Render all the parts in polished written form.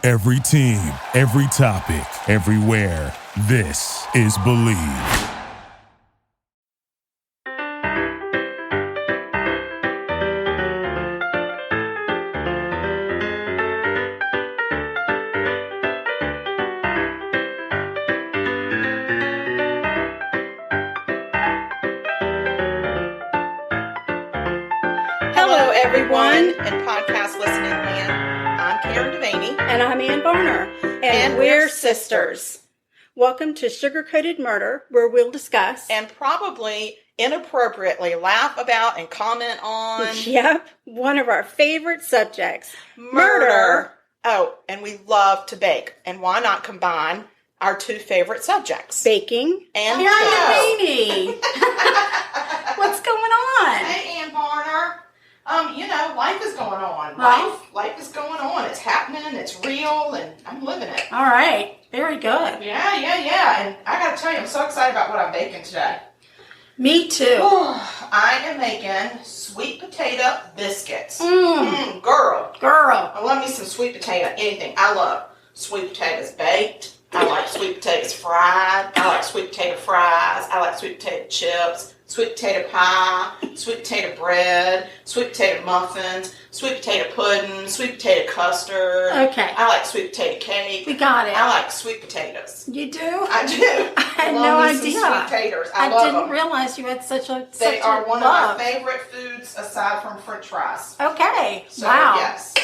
Every team, every topic, everywhere. This is Believe. Hello, everyone, in podcast listening land. I'm Karen Devaney. And I'm Ann Barner. And we're sisters. Welcome to Sugar-Coated Murder, where we'll discuss And probably inappropriately laugh about and comment on Yep, one of our favorite subjects, murder. Oh, and we love to bake. And why not combine our two favorite subjects? Baking And Karen show. Devaney. What's going on? Hey, Ann Barner. Life is going on. Life is going on. It's happening. It's real, and I'm living it. All right. Very good. Yeah. And I got to tell you, I'm so excited about what I'm baking today. Me too. I am making sweet potato biscuits. Girl. I love me some sweet potato. Anything. I love sweet potatoes baked. I like sweet potatoes fried. I like sweet potato fries. I like sweet potato chips. Sweet potato pie, sweet potato bread, sweet potato muffins, sweet potato pudding, sweet potato custard. Okay. I like sweet potato cake. We got it. I like sweet potatoes. You do? I do. I had no idea. Sweet potatoes. I didn't love them. realize you had such a They are one love. of my favorite foods aside from French fries. Okay. So, wow. yes,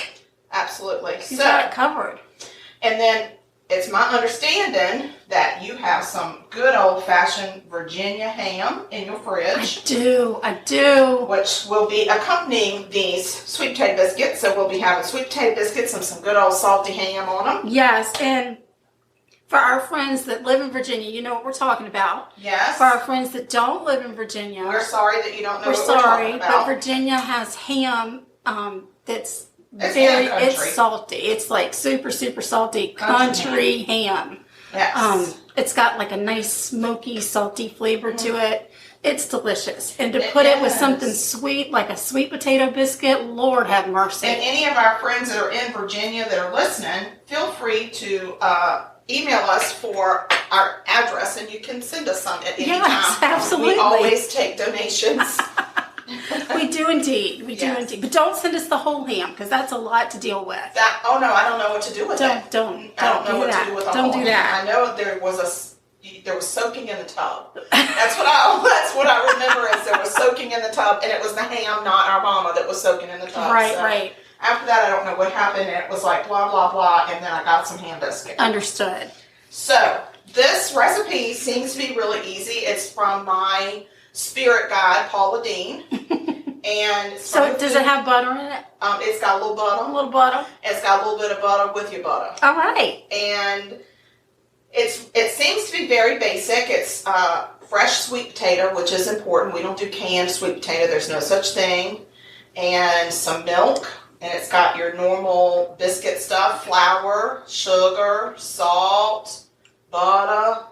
absolutely. You got it covered. And then it's my understanding that you have some good old-fashioned Virginia ham in your fridge. I do. Which will be accompanying these sweet potato biscuits. So we'll be having sweet potato biscuits and some good old salty ham on them. Yes, and for our friends that live in Virginia, you know what we're talking about. Yes. For our friends that don't live in Virginia, We're sorry that you don't know we're what sorry, we're talking about. but Virginia has ham that's It's ham country. it's salty. It's like super, super salty country ham. Yes. It's got like a nice smoky, salty flavor to it. It's delicious. And to put it with something sweet, like a sweet potato biscuit, Lord have mercy. And any of our friends that are in Virginia that are listening, feel free to email us for our address, and you can send us some at any time. Yes, absolutely. We always take donations. We do indeed. We do Yes. indeed. But don't send us the whole ham, because that's a lot to deal with. Oh no, I don't know what to do with it. Don't I don't know do what that. to do with the Don't whole do ham. that. I know there was soaking in the tub. That's what I remember is there was soaking in the tub, and it was the ham, not our mama, that was soaking in the tub. Right, So right. After that, I don't know what happened, and it was like blah blah blah, and then I got some ham biscuit. Understood. So this recipe seems to be really easy. It's from my spirit guide, Paula Dean. And So does it have butter in it? It's got a little butter. A little butter? It's got a little bit of butter with your butter. All right. And it seems to be very basic. It's fresh sweet potato, which is important. We don't do canned sweet potato. There's no such thing. And some milk. And it's got your normal biscuit stuff, flour, sugar, salt, butter,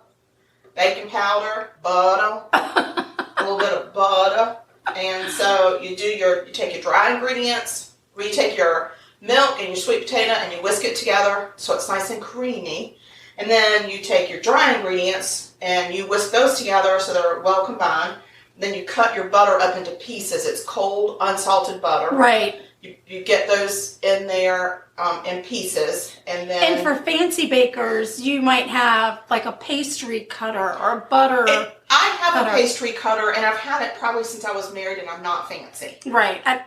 baking powder, butter, a little bit of butter. And so you take your dry ingredients, where you take your milk and your sweet potato and you whisk it together so it's nice and creamy. And then you take your dry ingredients and you whisk those together so they're well combined. Then you cut your butter up into pieces. It's cold, unsalted butter. Right. You get those in there in pieces. And then... And for fancy bakers, you might have like a pastry cutter or a butter... I have a pastry cutter, and I've had it probably since I was married, and I'm not fancy. Right. I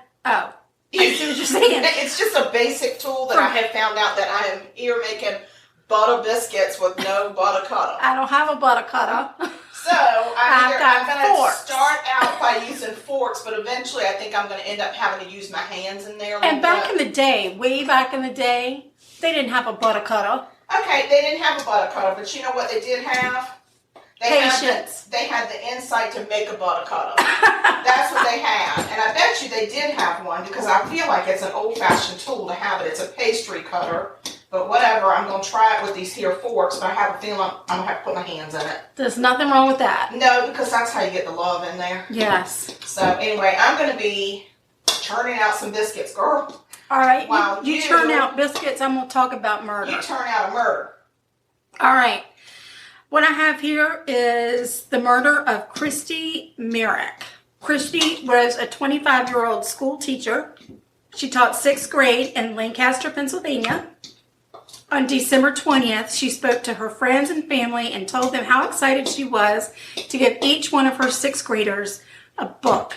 see what you're saying. It's just a basic tool that I have found out that I am here making butter biscuits with no butter cutter. I don't have a butter cutter. So I'm going to forks. start out by using forks, but eventually I think I'm going to end up having to use my hands in there. And back in the day, way back in the day, they didn't have a butter cutter. Okay, they didn't have a butter cutter, but you know what they did have? Patience. They had the insight to make a butter cutter. That's what they had. And I bet you they did have one because I feel like it's an old-fashioned tool to have it. It's a pastry cutter. But whatever, I'm going to try it with these here forks, but I have a feeling I'm going to have to put my hands in it. There's nothing wrong with that. No, because that's how you get the love in there. Yes. So anyway, I'm going to be churning out some biscuits, girl. All right, While you turn out biscuits, I'm going to talk about murder. You turn out a murder. All right. What I have here is the murder of Christy Marick. Christy was a 25-year-old school teacher. She taught 6th grade in Lancaster, Pennsylvania. On December 20th, she spoke to her friends and family and told them how excited she was to give each one of her 6th graders a book.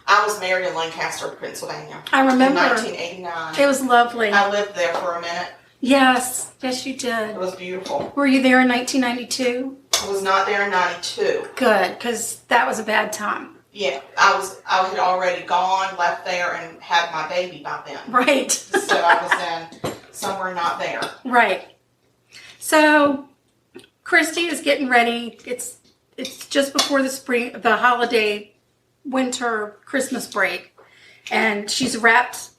I was married in Lancaster, Pennsylvania. I remember. In 1989. It was lovely. I lived there for a minute. Yes, yes you did. It was beautiful. Were you there in 1992? I was not there in 92. Good, because that was a bad time. Yeah, I had already gone, left there, and had my baby by then. Right. So I was then somewhere not there. Right. So Christy is getting ready. It's just before the holiday, winter, Christmas break, and she's wrapped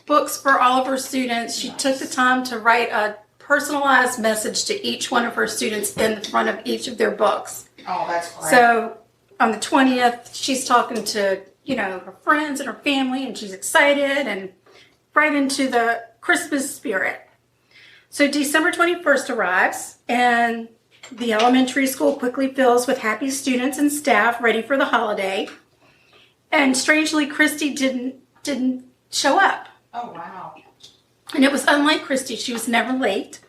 books for all of her students. She took the time to write a personalized message to each one of her students in the front of each of their books. Oh, that's great. So on the 20th, she's talking to, her friends and her family, and she's excited and right into the Christmas spirit. So December 21st arrives, and the elementary school quickly fills with happy students and staff ready for the holiday. And strangely, Christy didn't show up. Oh, wow. And it was unlike Christy. She was never late.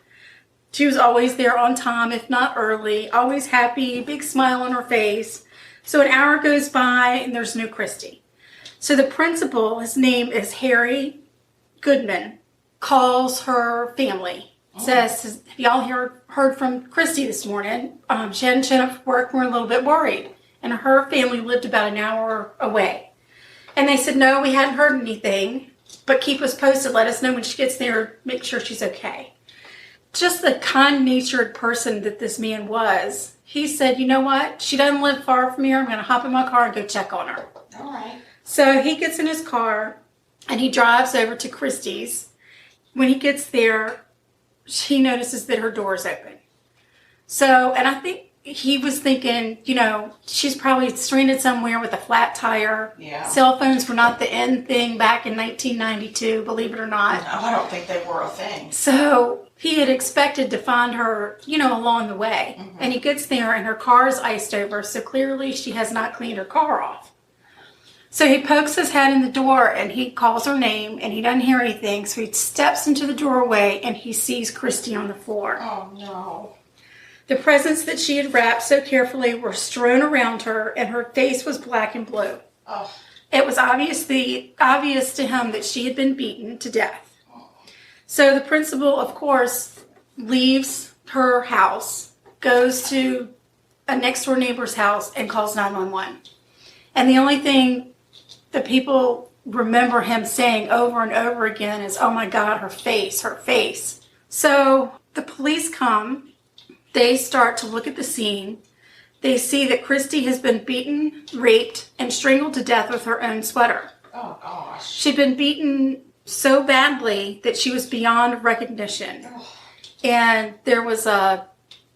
She was always there on time, if not early, always happy, big smile on her face. So an hour goes by, and there's no Christy. So the principal, his name is Harry Goodman, calls her family. Says, have y'all heard from Christy this morning? She hadn't shown up for work. We're a little bit worried. And her family lived about an hour away. And they said, no, we hadn't heard anything, but keep us posted. Let us know when she gets there. Make sure she's okay. Just the kind-natured person that this man was, he said, you know what? She doesn't live far from here. I'm going to hop in my car and go check on her. All right. So he gets in his car, and he drives over to Christy's. When he gets there, he notices that her door is open. So, and I think he was thinking, she's probably stranded somewhere with a flat tire. Yeah. Cell phones were not the end thing back in 1992, believe it or not. No, I don't think they were a thing. So he had expected to find her, along the way. Mm-hmm. And he gets there, and her car is iced over, so clearly she has not cleaned her car off. So he pokes his head in the door, and he calls her name, and he doesn't hear anything. So he steps into the doorway, and he sees Christy on the floor. Oh, no. The presents that she had wrapped so carefully were strewn around her, and her face was black and blue. Oh. It was obvious to him that she had been beaten to death. So the principal, of course, leaves her house, goes to a next-door neighbor's house, and calls 911. And the only thing that people remember him saying over and over again is, oh my God, her face, her face. So the police come. They start to look at the scene. They see that Christy has been beaten, raped, and strangled to death with her own sweater. Oh, gosh. She'd been beaten so badly that she was beyond recognition. And there was a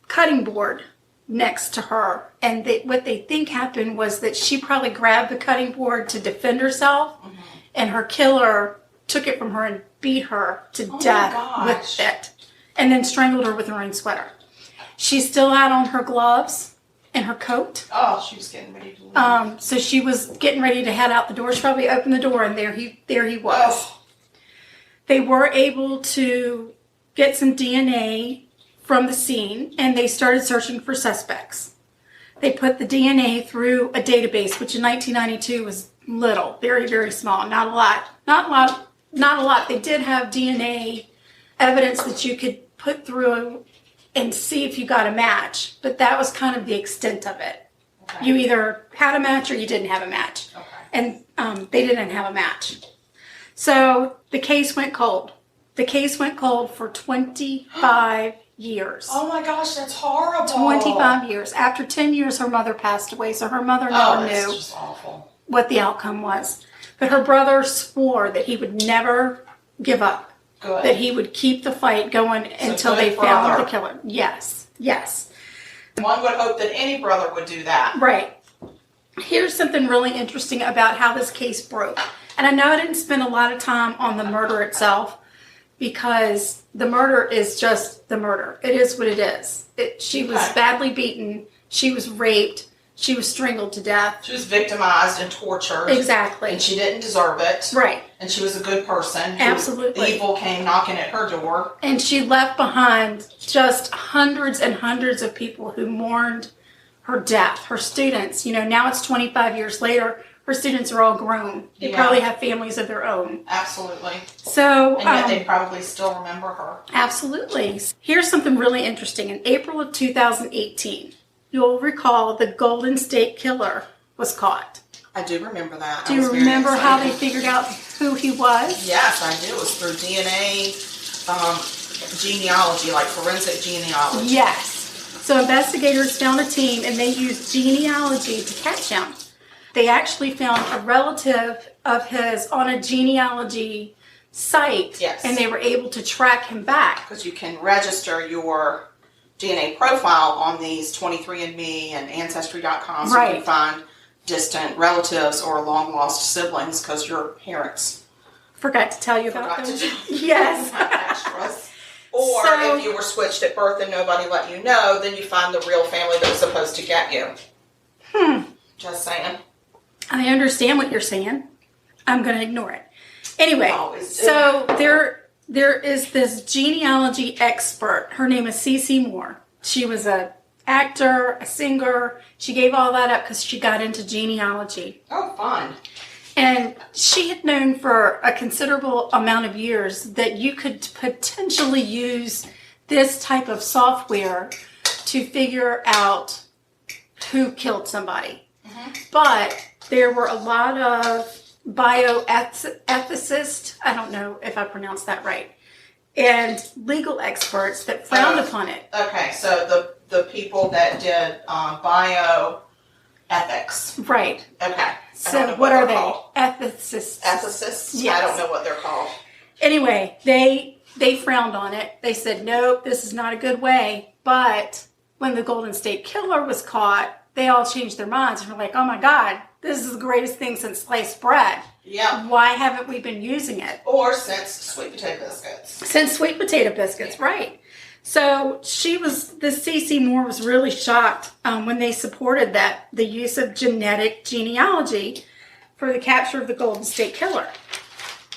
cutting board next to her. And what they think happened was that she probably grabbed the cutting board to defend herself, and her killer took it from her and beat her to death with it, and then strangled her with her own sweater. She still had on her gloves and her coat. Oh, she was getting ready to leave. So she was getting ready to head out the door. She probably opened the door, and there he was. Oh. They were able to get some DNA from the scene, and they started searching for suspects. They put the DNA through a database, which in 1992 was little, very, very small, not a lot. They did have DNA evidence that you could put through and see if you got a match, but that was kind of the extent of it. Okay. You either had a match or you didn't have a match. Okay. And they didn't have a match. So the case went cold. The case went cold for 25 years. Oh my gosh, that's horrible. 25 years. After 10 years, her mother passed away, so her mother never knew just awful. what the outcome was. But her brother swore that he would never give up. Good. That he would keep the fight going until they found the killer. Yes. One would hope that any brother would do that. Right. Here's something really interesting about how this case broke. And I know I didn't spend a lot of time on the murder itself because the murder is just the murder. It is what it is. She was badly beaten. She was raped. She was strangled to death. She was victimized and tortured. Exactly. And she didn't deserve it. Right. And she was a good person. Absolutely. Evil came knocking at her door. And she left behind just hundreds and hundreds of people who mourned her death. Her students, now it's 25 years later. Her students are all grown. They probably have families of their own. Absolutely. So, and yet they probably still remember her. Absolutely. Here's something really interesting. In April of 2018, you'll recall the Golden State Killer was caught. I do remember that. Do you remember how they figured out who he was? Yes, I do. It was through DNA genealogy, like forensic genealogy. Yes. So investigators found a team and they used genealogy to catch him. They actually found a relative of his on a genealogy site. Yes. And they were able to track him back. Because you can register your DNA profile on these 23andMe and Ancestry.com so you can find distant relatives or long-lost siblings because your parents forgot to tell you about those. Yes. Extras. Or if you were switched at birth and nobody let you know, then you find the real family that was supposed to get you. Just saying. I understand what you're saying. I'm going to ignore it. Anyway, so there is this genealogy expert. Her name is Cece Moore. She was an actor, a singer. She gave all that up because she got into genealogy. Oh, fun. And she had known for a considerable amount of years that you could potentially use this type of software to figure out who killed somebody. But there were a lot of bioethicists, I don't know if I pronounced that right, and legal experts that frowned upon it. Okay, so the people that did bioethics. Right. Okay. So what are they? Ethicists. Ethicists? Yes. I don't know what they're called. Anyway, they frowned on it. They said, nope, this is not a good way. But when the Golden State Killer was caught, they all changed their minds and were like, oh my God, this is the greatest thing since sliced bread. Yeah. Why haven't we been using it? Or since Sweet Potato Biscuits. Since Sweet Potato Biscuits, right. So this Cece Moore was really shocked when they supported the use of genetic genealogy for the capture of the Golden State Killer.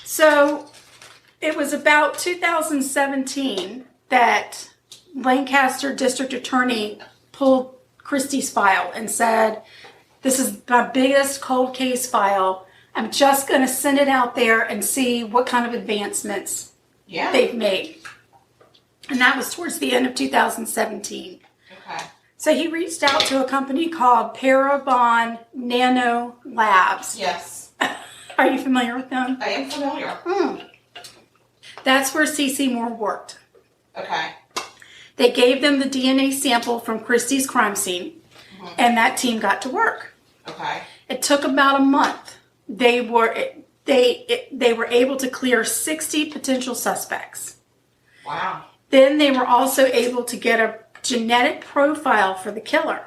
So it was about 2017 that Lancaster District Attorney pulled Christie's file and said, this is my biggest cold case file. I'm just going to send it out there and see what kind of advancements they've made. And that was towards the end of 2017. Okay. So he reached out to a company called Parabon Nano Labs. Yes. Are you familiar with them? I am familiar. That's where Cece Moore worked. Okay. They gave them the DNA sample from Christie's crime scene, and that team got to work. Okay. It took about a month. They were able to clear 60 potential suspects. Wow. Then they were also able to get a genetic profile for the killer.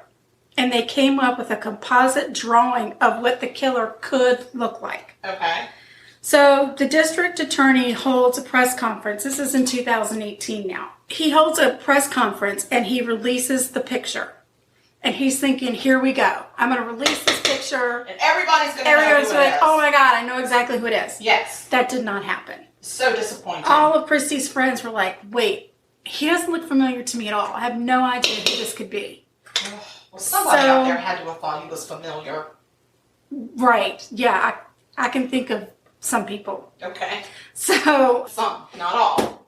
And they came up with a composite drawing of what the killer could look like. Okay. So the district attorney holds a press conference. This is in 2018 now. He holds a press conference and he releases the picture. And he's thinking, here we go. I'm going to release this picture. And everybody's going to know who it like, is. oh my God, I know exactly who it is. Yes. That did not happen. So disappointing. All of Christie's friends were like, wait, he doesn't look familiar to me at all. I have no idea who this could be. Well, somebody out there had to have thought he was familiar. Right. Yeah, I can think of some people. Okay. So some, not all.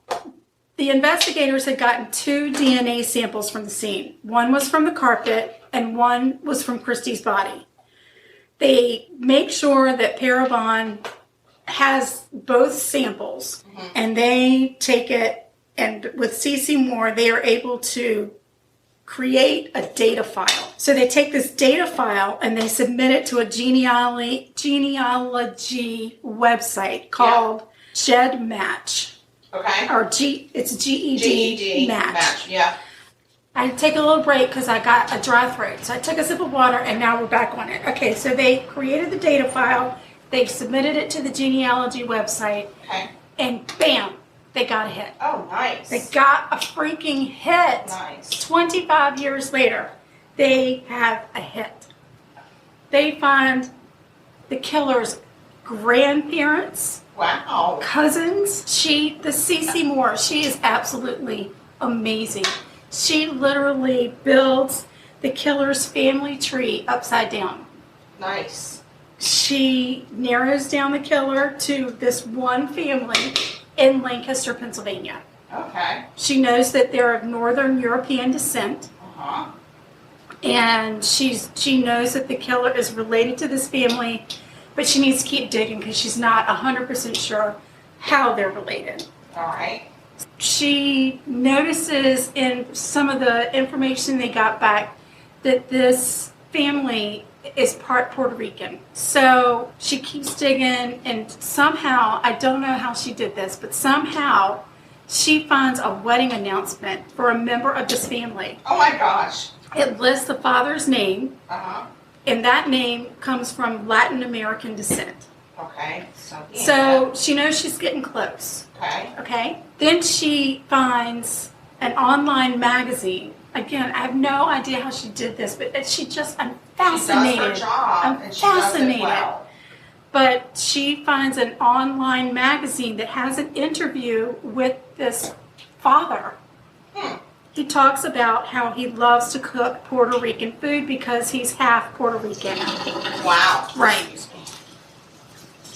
The investigators had gotten 2 DNA samples from the scene. One was from the carpet and one was from Christie's body. They make sure that Parabon has both samples and they take it, and with Cece Moore, they are able to create a data file. So they take this data file and they submit it to a genealogy website called GEDmatch. Okay. Or it's GED match. Yeah. I had to take a little break because I got a dry throat. So I took a sip of water and now we're back on it. Okay, so they created the data file They submitted it to the genealogy website, Okay. and bam, they got a hit. Oh, nice. They got a freaking hit. Nice. 25 years later, they have a hit. They find the killer's grandparents, Wow. cousins. The Cece Moore, she is absolutely amazing. She literally builds the killer's family tree upside down. Nice. She narrows down the killer to this one family in Lancaster, Pennsylvania. Okay. She knows that they're of Northern European descent, Uh-huh. and she knows that the killer is related to this family, but she needs to keep digging because she's not 100% sure how they're related. All right. She notices in some of the information they got back that this family is part Puerto Rican. So she keeps digging, and somehow, I don't know how she did this, but somehow she finds a wedding announcement for a member of this family. Oh my gosh. It lists the father's name, Uh-huh. and that name comes from Latin American descent. Okay. So she knows she's getting close. Okay. Okay? Then she finds an online magazine. Again, I have no idea how she did this, but I'm She fascinated. does her job, I'm and she does fascinated. it well. But she finds an online magazine that has an interview with this father. He talks about how he loves to cook Puerto Rican food because he's half Puerto Rican. Wow. Right.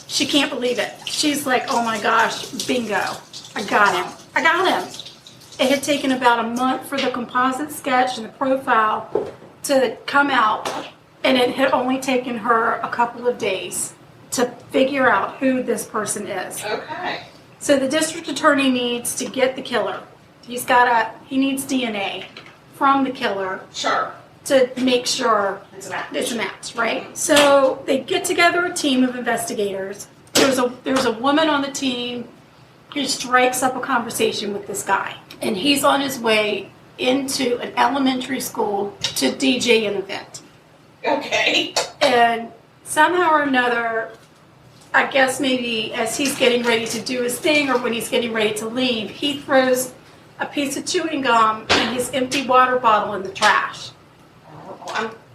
She can't believe it. She's like, oh my gosh, bingo. I got him. I got him. It had taken about a month for the composite sketch and the profile to come out, and it had only taken her a couple of days to figure out who this person is. Okay. So the district attorney needs to get the killer. He needs DNA from the killer Sure. to make sure It's a match. it's a match, right? So they get together a team of investigators. There's a woman on the team who strikes up a conversation with this guy, and he's on his way into an elementary school to DJ an event. Okay. And somehow or another, I guess maybe as he's getting ready to do his thing or when he's getting ready to leave, he throws a piece of chewing gum and his empty water bottle in the trash.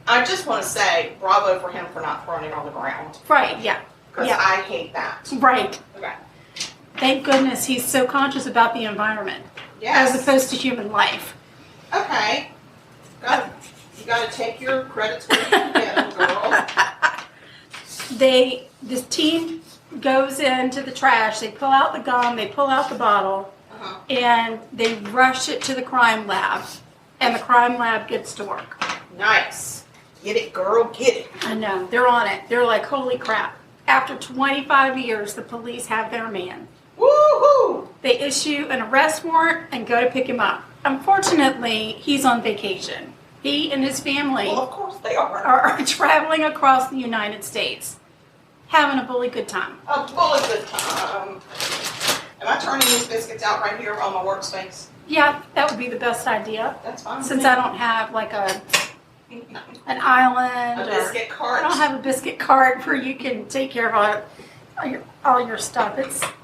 I just want to say bravo for him for not throwing it on the ground. Right, yeah. Because Yeah. I hate that. Right. Okay. Thank goodness he's so conscious about the environment Yes. as opposed to human life. Okay. You gotta take your credits where you can get them, girl. This team goes into the trash, they pull out the gum, they pull out the bottle, Uh-huh. and they rush it to the crime lab, and the crime lab gets to work. Nice. Get it, girl, get it. I know, they're on it. They're like, holy crap. After 25 years, the police have their man. Woohoo! They issue an arrest warrant and go to pick him up. Unfortunately, he's on vacation. He and his family Well, of course they are. are traveling across the United States, having a bully good time. A bullet good time. Am I turning these biscuits out right here on my workspace? Yeah, that would be the best idea. That's fine. Since I don't have like an island, A biscuit I cart. don't have a biscuit cart where you can take care of all your stuff.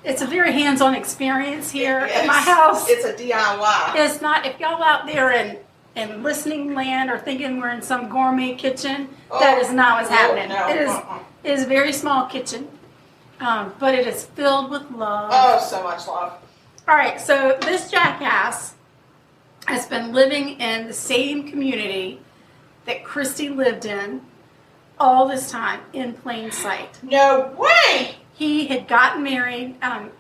It's a very hands-on experience here at my house. It's a DIY. It's not. If y'all out there in listening land are thinking we're in some gourmet kitchen, that is not what's happening. No. It is a very small kitchen, but it is filled with love. Oh, so much love. All right, so this jackass has been living in the same community that Christy lived in all this time in plain sight. No way! He had gotten married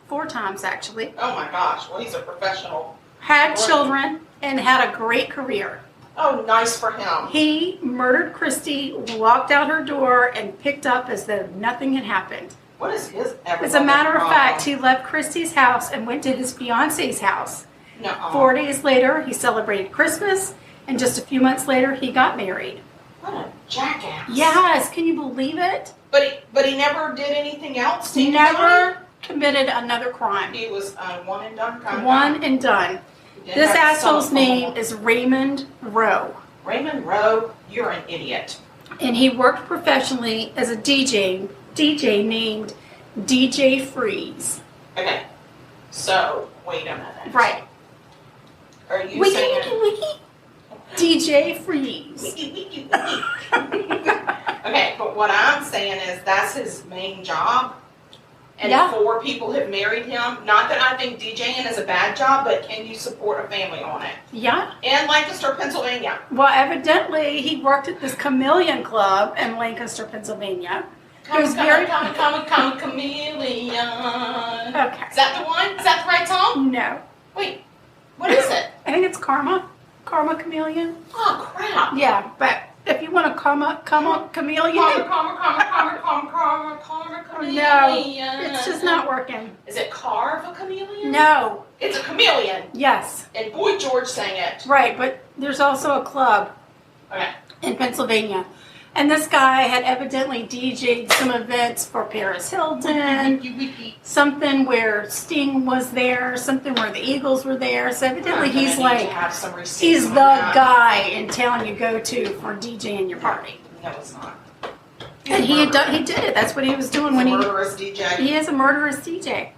4 times, actually, Oh my gosh. Well, he's a professional. had children, and had a great career. Oh, nice for him. He murdered Christy, walked out her door, and picked up as though nothing had happened. What is his ever? As a matter of fact, he left Christy's house and went to his fiance's house. Nuh-uh. 4 days later, he celebrated Christmas, and just a few months later, he got married. What a jackass. Yes, can you believe it? But he never did anything else. He never committed another crime. He was one and done kind of One guy. and done. He didn't This have to sell asshole's a name phone. is Raymond Rowe, Raymond Rowe. You're an idiot. and he worked professionally as a DJ DJ named DJ Freeze. Okay. So, wait a minute. Right. Are you Wiki, saying... wiki, wiki. DJ Freeze. Wiki, wiki, wiki. Okay, but what I'm saying is that's his main job. And Yeah. 4 people have married him. Not that I think DJing is a bad job, but can you support a family on it? Yeah. In Lancaster, Pennsylvania. Well, evidently, he worked at this chameleon club in Lancaster, Pennsylvania. It was very... Come, chameleon. Okay. Is that the one? Is that the right song? No. Wait, what is it? I think it's Karma. Karma Chameleon. Oh, crap. Yeah, but if you want to Karma Chameleon... Karma, chameleon. No, it's just not working. Is it Carve a Chameleon? No. It's a chameleon. Yes. And Boy George sang it. Right, but there's also a club Okay. in Pennsylvania. And this guy had evidently DJ'd some events for Paris Hilton, something where Sting was there, something where the Eagles were there. So evidently he's like, he's the guy in town you go to for DJing your party. No, it's not. And he did it. That's what he was doing when murderous DJ. He is a murderous DJ.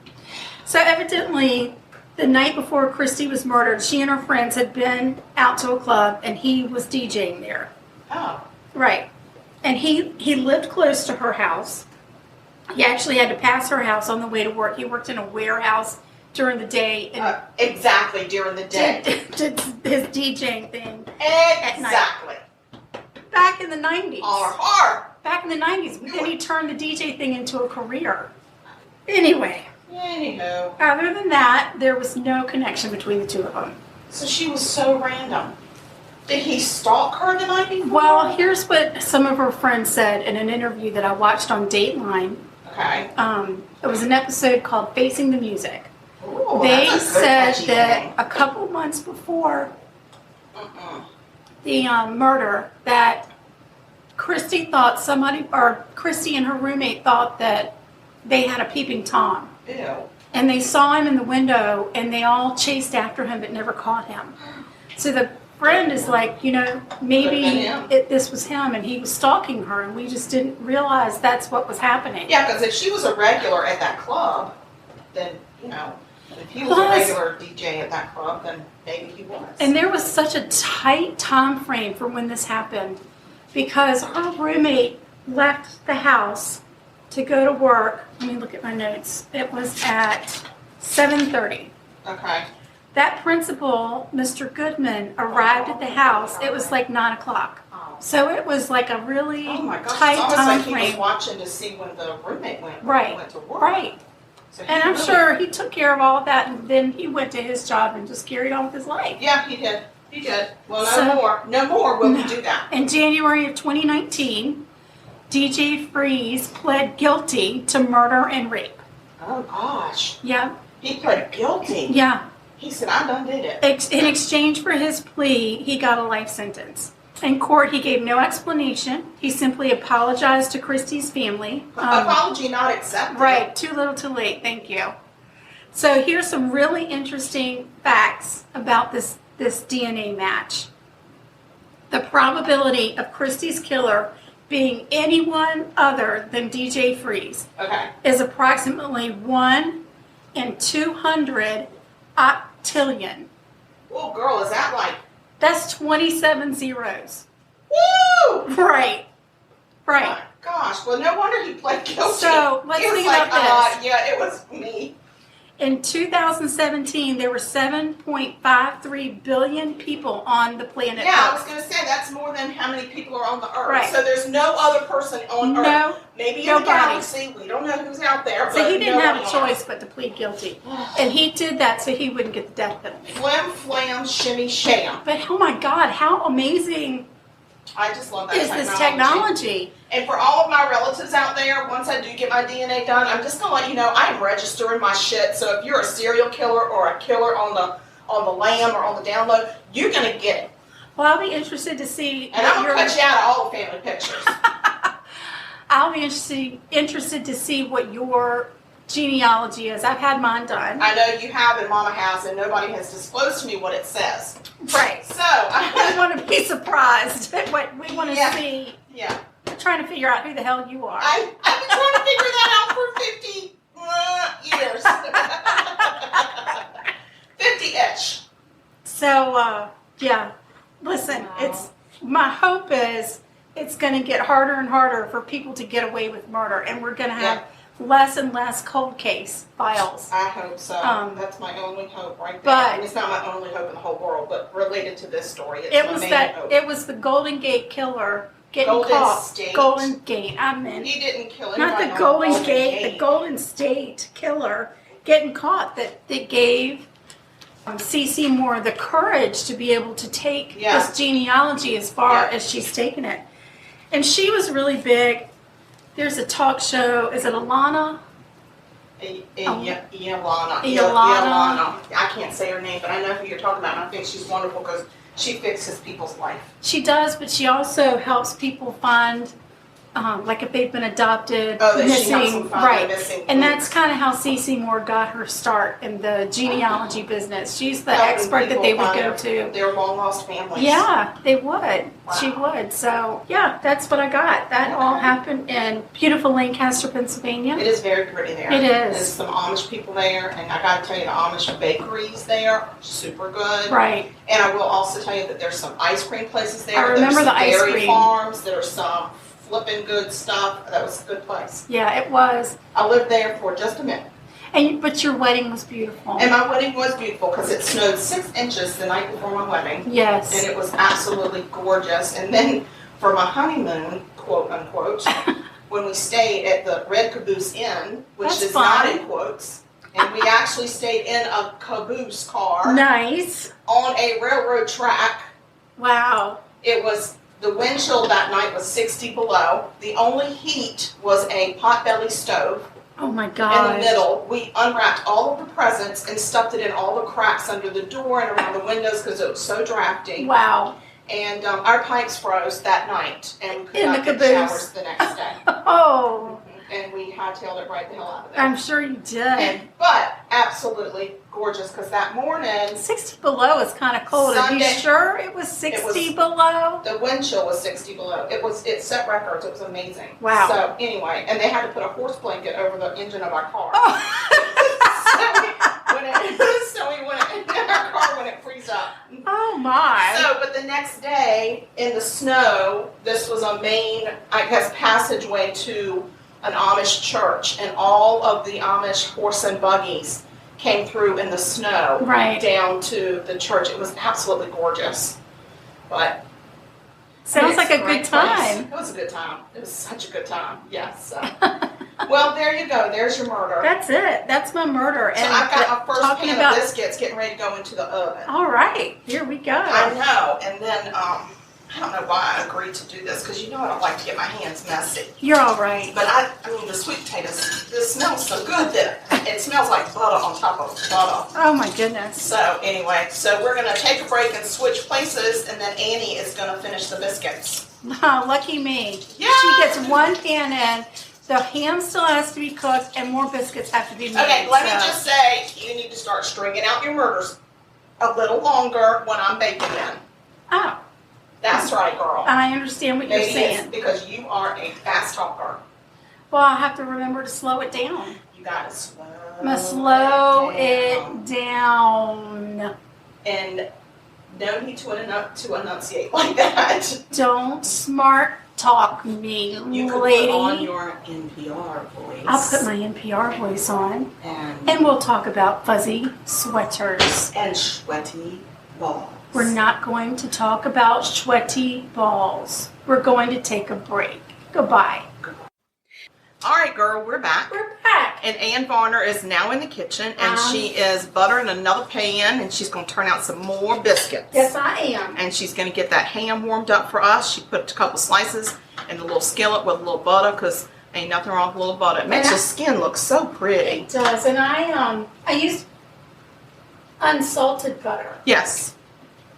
So evidently, the night before Christy was murdered, she and her friends had been out to a club, and he was DJing there. Oh. Right. And he lived close to her house. He actually had to pass her house on the way to work. He worked in a warehouse during the day. And Exactly, during the day. did his DJing thing Exactly. back in the 90s. Or. Back in the 90s. But then he turned the DJ thing into a career. Anyway. Anywho. Other than that, there was no connection between the two of them. So she was so random. Did he stalk her the night before? Well, here's what some of her friends said in an interview that I watched on Dateline. Okay. It was an episode called Facing the Music. Ooh, They that's a good said catchy that name. a couple months before the murder, that Christy thought Christy and her roommate thought that they had a peeping Tom. Ew. And they saw him in the window, and they all chased after him but never caught him. So the friend is like, maybe this was him, and he was stalking her, and we just didn't realize that's what was happening. Yeah, because if she was a regular at that club, then, if he was a regular DJ at that club, then maybe he was. And there was such a tight time frame for when this happened, because her roommate left the house to go to work. Let me look at my notes. It was at 7:30. Okay. That principal, Mr. Goodman, arrived at the house. It was like 9 o'clock. So it was like a really tight it's time like frame. He was watching to see when the roommate went to work. Right. So And I'm sure he took care of all of that, and then he went to his job and just carried on with his life. Yeah, he did. He did. Well, no more will he do that. In January of 2019, DJ Freeze pled guilty to murder and rape. Oh, gosh. Yeah. He pled guilty. Yeah. He said, I done did it. In exchange for his plea, he got a life sentence. In court, he gave no explanation. He simply apologized to Christy's family. Apology not accepted. Right. Too little too late. Thank you. So here's some really interesting facts about this DNA match. The probability of Christy's killer being anyone other than DJ Freeze is approximately 1 in 200 octillion. Oh, girl, is that like... That's 27 zeros. Woo! Right. Right. Oh, gosh, well, no wonder he pled guilty. So, let's think about this. Yeah, it was me. In 2017, there were 7.53 billion people on the planet Yeah, I was Earth. going to say, that's more than how many people are on the Earth. Right. So there's no other person on Earth. Maybe in the galaxy. We don't know who's out there. So he didn't have a choice but to plead guilty. And he did that so he wouldn't get the death penalty. Flim, flam, shimmy, sham. But oh my God, how amazing I just love that is this technology? And for all of my relatives out there, once I do get my DNA done, I'm just going to let you know I am registering my shit. So if you're a serial killer or a killer on the lam or on the download, you're going to get it. Well, I'll be interested to see. And I'm going to cut you out of all the family pictures. I'll be interested to see what your genealogy is. I've had mine done. I know you have and Mama has, and nobody has disclosed to me what it says. Right. So we want to be surprised at what we want to see. Yeah. trying to figure out who the hell you are. I've been trying to figure that out for 50 years. 50-ish. So, yeah. Listen, Wow. my hope is it's going to get harder and harder for people to get away with murder, and we're going to have less and less cold case files. I hope so. That's my only hope right there. But I mean, it's not my only hope in the whole world, but related to this story, it's my main hope. It was the Golden Gate killer getting Golden caught. State. Golden Gate. I meant He didn't kill anyone. not the on Golden Gate, the Golden State killer getting caught that gave Cece Moore the courage to be able to take this genealogy as far as she's taken it. And she was really big. There's a talk show. Is it Alana? Ilana. I can't say her name, but I know who you're talking about, and I think she's wonderful because she fixes people's life. She does, but she also helps people find, like if they've been adopted, missing. And that's kind of how Cece Moore got her start in the genealogy business. She's the expert that they would go to. Their long lost families. Yeah, they would. Wow. She would. So, yeah, that's what I got. That all happened in beautiful Lancaster, Pennsylvania. It is very pretty there. It is. There's some Amish people there, and I got to tell you, the Amish bakeries there are super good. Right. And I will also tell you that there's some ice cream places there. I remember the ice dairy cream. farms. There's some flipping good stuff. That was a good place. Yeah, it was. I lived there for just a minute. But your wedding was beautiful. And my wedding was beautiful because it snowed 6 inches the night before my wedding. Yes. And it was absolutely gorgeous. And then for my honeymoon, quote unquote, when we stayed at the Red Caboose Inn, which That's is fun. not in quotes, and we actually stayed in a caboose car Nice. on a railroad track. Wow. The wind chill that night was 60 below. The only heat was a potbelly stove. Oh my In God. the middle, we unwrapped all of the presents and stuffed it in all the cracks under the door and around the windows because it was so drafty. Wow. And our pipes froze that night, and we could In not the get caboose. showers the next day. Oh, And we hightailed it right the hell out of there. I'm sure you did. But absolutely gorgeous because that morning 60 below is kind of cold. Are you Sunday- sure it was 60 below? the wind chill was 60 below. It set records. It was amazing. Wow. So anyway, and they had to put a horse blanket over the engine of our car. Oh. So we went in our car when it freezed up. Oh my. So, but the next day in the snow, this was a main, I guess, passageway to an Amish church, and all of the Amish horse and buggies came through in the snow down to the church. It was absolutely gorgeous. But Sounds like a great good place. time. It was a good time. It was such a good time. Yes. So. Well, there you go. There's your murder. That's it. That's my murder. So And I've got my first talking pan about of biscuits getting ready to go into the oven. All right, here we go. I know. And then I don't know why I agreed to do this because you know I don't like to get my hands messy. You're all right. But I mean, the sweet potatoes, this smells so good that it smells like butter on top of butter. Oh my goodness. So anyway, so we're going to take a break and switch places, and then Annie is going to finish the biscuits. Lucky me. Yeah. She gets one pan in. The ham still has to be cooked, and more biscuits have to be made. Okay, let me just say, you need to start stringing out your murders a little longer when I'm baking them. Oh. That's right, girl. I understand what you're Maybe saying. it's because you are a fast talker. Well, I have to remember to slow it down. You gotta slow. I'm gonna slow it down. And no need to enunciate like that. Don't smart talk me, You can lady. put on your NPR voice. I'll put my NPR voice on, and we'll talk about fuzzy sweaters. sweaty balls. We're not going to talk about sweaty balls. We're going to take a break. Goodbye. All right, girl, we're back. We're back. And Ann Varner is now in the kitchen, and she is buttering another pan, and she's going to turn out some more biscuits. Yes, I am. And she's going to get that ham warmed up for us. She put a couple slices in the little skillet with a little butter, because ain't nothing wrong with a little butter. It makes your skin look so pretty. It does, and I use unsalted butter. Yes.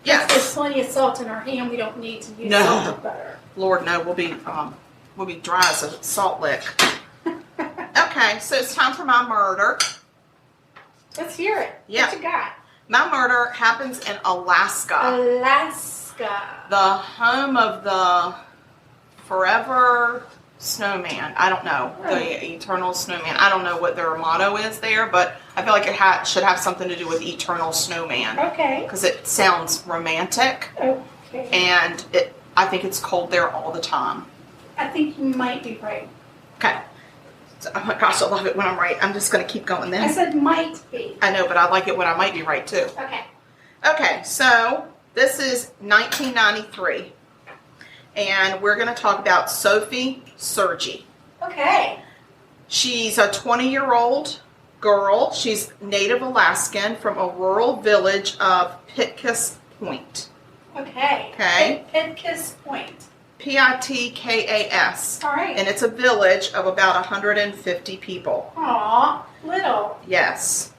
Yes. There's plenty of salt in our ham. We don't need to use salted butter. Lord, no, we'll be dry as a salt lick. Okay, so it's time for my murder. Let's hear it. Yeah. What you got? My murder happens in Alaska. Alaska. The home of the Forever Snowman. I don't know. The Eternal Snowman. I don't know what their motto is there, but I feel like it should have something to do with Eternal Snowman. Okay. Because it sounds romantic. Okay. And I think it's cold there all the time. I think you might be right. Okay. So, oh my gosh, I love it when I'm right. I'm just going to keep going then. I said might be. I know, but I like it when I might be right too. Okay. Okay, so this is 1993. And we're going to talk about Sophie Sergie. Okay. She's a 20-year-old girl. She's Native Alaskan from a rural village of Pitkas Point. Okay. Okay. Pitkas Point. Pitkas. All right. And it's a village of about 150 people. Aw, little. Yes.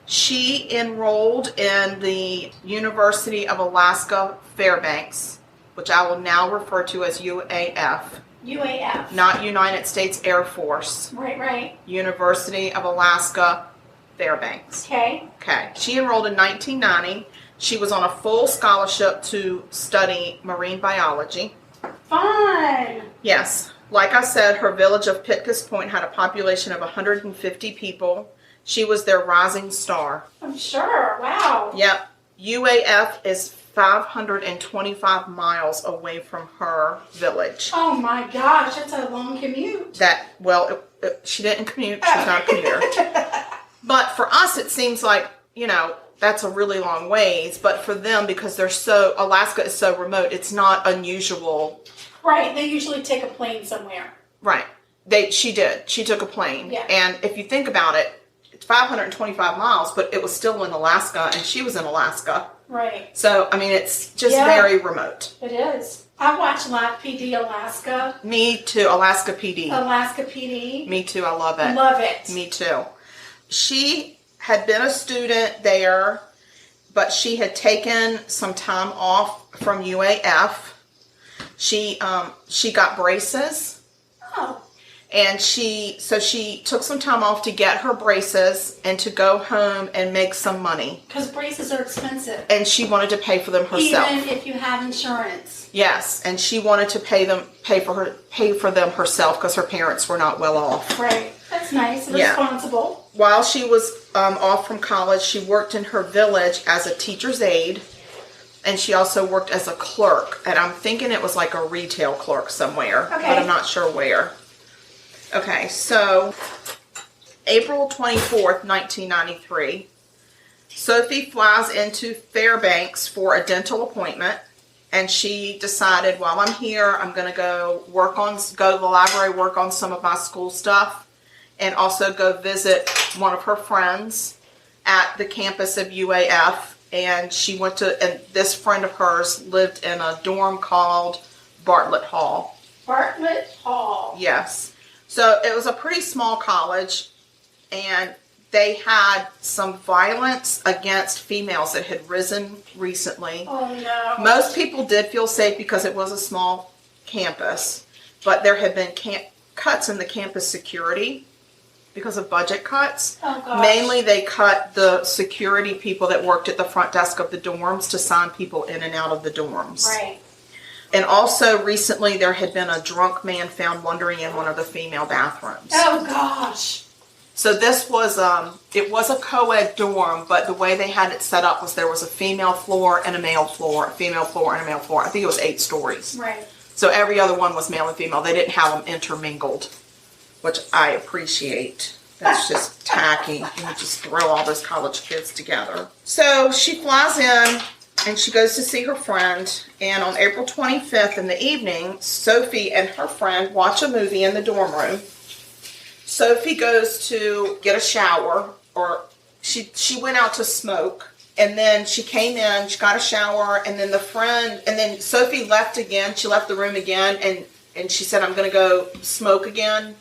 She enrolled in the University of Alaska Fairbanks, which I will now refer to as UAF. UAF. Not United States Air Force. Right. University of Alaska Fairbanks. Okay. Okay. She enrolled in 1990. She was on a full scholarship to study marine biology. Fun. Yes. Like I said, her village of Pitkas Point had a population of 150 people. She was their rising star. I'm sure. Wow. Yep. UAF is 525 miles away from her village. Oh my gosh, that's a long commute. She didn't commute. She's not a commuter. But for us, it seems like, that's a really long ways. But for them, because Alaska is so remote, it's not unusual. Right. They usually take a plane somewhere. Right. She did. She took a plane. Yeah. And if you think about it, it's 525 miles, but it was still in Alaska, and she was in Alaska. Right. So, it's just very remote. It is. I watch Live PD Alaska. Me too. Alaska PD. Alaska PD. Me too. I love it. Love it. Me too. She had been a student there, but she had taken some time off from UAF. She got braces. Oh. And she took some time off to get her braces and to go home and make some money. Because braces are expensive. And she wanted to pay for them herself. Even if you have insurance. Yes, and she wanted to pay for them herself because her parents were not well off. Right. That's nice. Responsible. While she was off from college, she worked in her village as a teacher's aide. And she also worked as a clerk. And I'm thinking it was like a retail clerk somewhere. Okay. But I'm not sure where. Okay, so April 24th, 1993, Sophie flies into Fairbanks for a dental appointment, and she decided, while I'm here, I'm going to go to the library, work on some of my school stuff, and also go visit one of her friends at the campus of UAF. And and this friend of hers lived in a dorm called Bartlett Hall. Bartlett Hall. Yes. So it was a pretty small college, and they had some violence against females that had risen recently. Oh, no. Most people did feel safe because it was a small campus, but there had been cuts in the campus security because of budget cuts. Oh, gosh. Mainly they cut the security people that worked at the front desk of the dorms to sign people in and out of the dorms. Right. And also, recently, there had been a drunk man found wandering in one of the female bathrooms. Oh, gosh. So this was, it was a co-ed dorm, but the way they had it set up was there was a female floor and a male floor, a female floor and a male floor. I think it was 8 stories. Right. So every other one was male and female. They didn't have them intermingled, which I appreciate. That's just tacky. You just throw all those college kids together. So she flies in. And she goes to see her friend, and on April 25th in the evening, Sophie and her friend watch a movie in the dorm room. Sophie goes to get a shower, or she went out to smoke, and then she came in, she got a shower, and then Sophie left again. She left the room again, and she said, I'm going to go smoke again.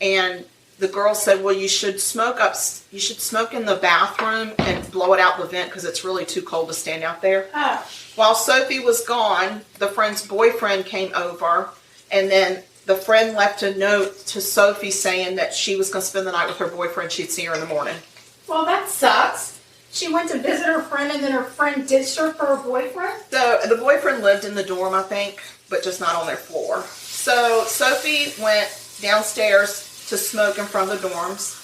And the girl said, well, you should smoke in the bathroom and blow it out the vent because it's really too cold to stand out there. Oh. While Sophie was gone, the friend's boyfriend came over, and then the friend left a note to Sophie saying that she was going to spend the night with her boyfriend. She'd see her in the morning. Well, that sucks. She went to visit her friend, and then her friend ditched her for her boyfriend? So the boyfriend lived in the dorm, I think, but just not on their floor. So Sophie went downstairs to smoke in front of the dorms.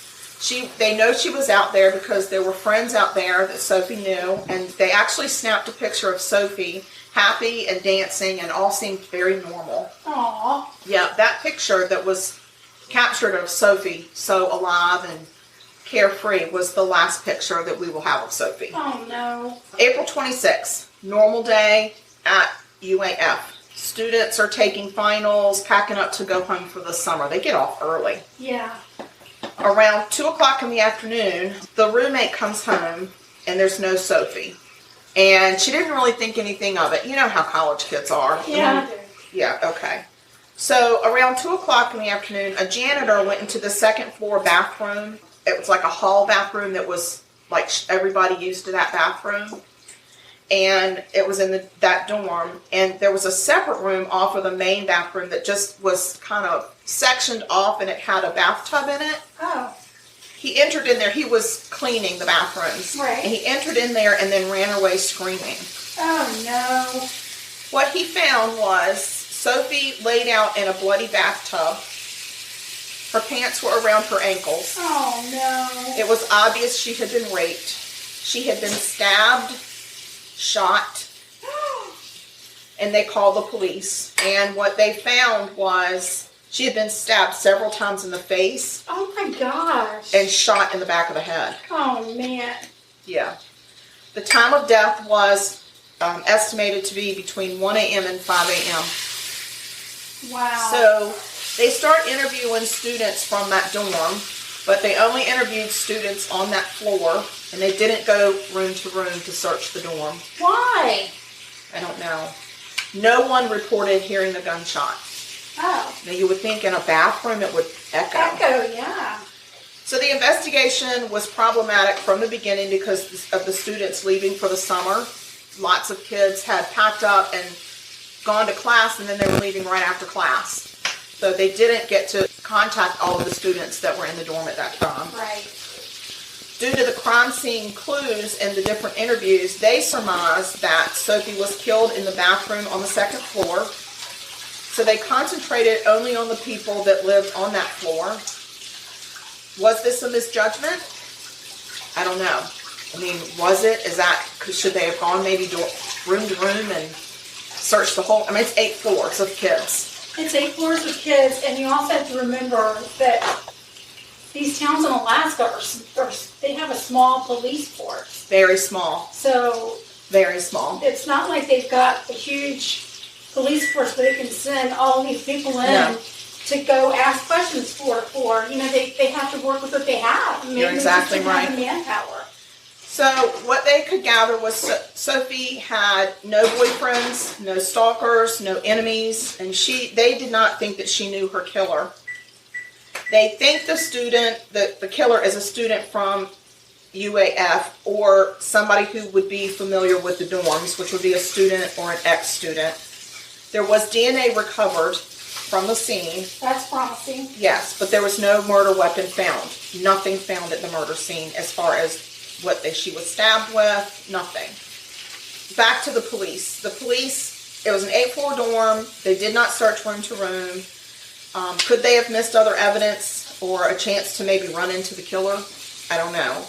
They know she was out there because there were friends out there that Sophie knew, and they actually snapped a picture of Sophie happy and dancing, and all seemed very normal. Aww. Yeah, that picture that was captured of Sophie so alive and carefree was the last picture that we will have of Sophie. Oh no. April 26th, normal day at UAF. Students are taking finals, packing up to go home for the summer. They get off early. Yeah. Around 2 o'clock in the afternoon, the roommate comes home and there's no Sophie. And she didn't really think anything of it. You know how college kids are. Yeah, I do. Yeah, okay. So around 2 o'clock in the afternoon, a janitor went into the second floor bathroom. It was like a hall bathroom that was like everybody used to that bathroom. And it was in that dorm. And there was a separate room off of the main bathroom that just was kind of sectioned off, and it had a bathtub in it. Oh. He entered in there. He was cleaning the bathrooms. Right. And he entered in there and then ran away screaming. Oh no. What he found was Sophie laid out in a bloody bathtub. Her pants were around her ankles. Oh no. It was obvious she had been raped. She had been stabbed, shot, and they called the police. And what they found was she had been stabbed several times in the face. Oh my gosh. And shot in the back of the head. Oh man. Yeah. The time of death was estimated to be between 1 a.m. and 5 a.m. Wow. So they start interviewing students from that dorm, but they only interviewed students on that floor, and they didn't go room to room to search the dorm. Why? I don't know. No one reported hearing the gunshot. Oh. Now you would think in a bathroom it would echo. Echo, yeah. So the investigation was problematic from the beginning because of the students leaving for the summer. Lots of kids had packed up and gone to class, and then they were leaving right after class. So they didn't get to contact all of the students that were in the dorm at that time. Right. Due to the crime scene clues and the different interviews, they surmised that Sophie was killed in the bathroom on the second floor. So they concentrated only on the people that lived on that floor. Was this a misjudgment? I don't know. I mean, was it? Should they have gone maybe room to room and searched the whole? I mean, it's 8 floors of kids. It's 8 floors of kids, and you also have to remember that these towns in Alaska they have a small police force. Very small. So very small. It's not like they've got a huge police force where they can send all these people in to go ask questions for. You know, they have to work with what they have. Maybe You're exactly right. Have the manpower. So what they could gather was Sophie had no boyfriends, no stalkers, no enemies, and they did not think that she knew her killer. They think the killer is a student from UAF or somebody who would be familiar with the dorms, which would be a student or an ex-student. There was DNA recovered from the scene. That's promising. Yes, but there was no murder weapon found. Nothing found at the murder scene as far as what she was stabbed with, nothing. Back to the police. The police, it was an 8-floor dorm. They did not search room to room. Could they have missed other evidence or a chance to maybe run into the killer? I don't know.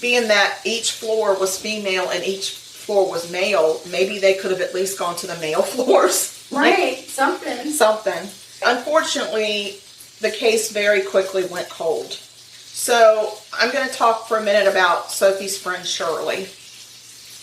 Being that each floor was female and each floor was male, maybe they could have at least gone to the male floors. Right, something. Unfortunately, the case very quickly went cold. So I'm going to talk for a minute about Sophie's friend Shirley.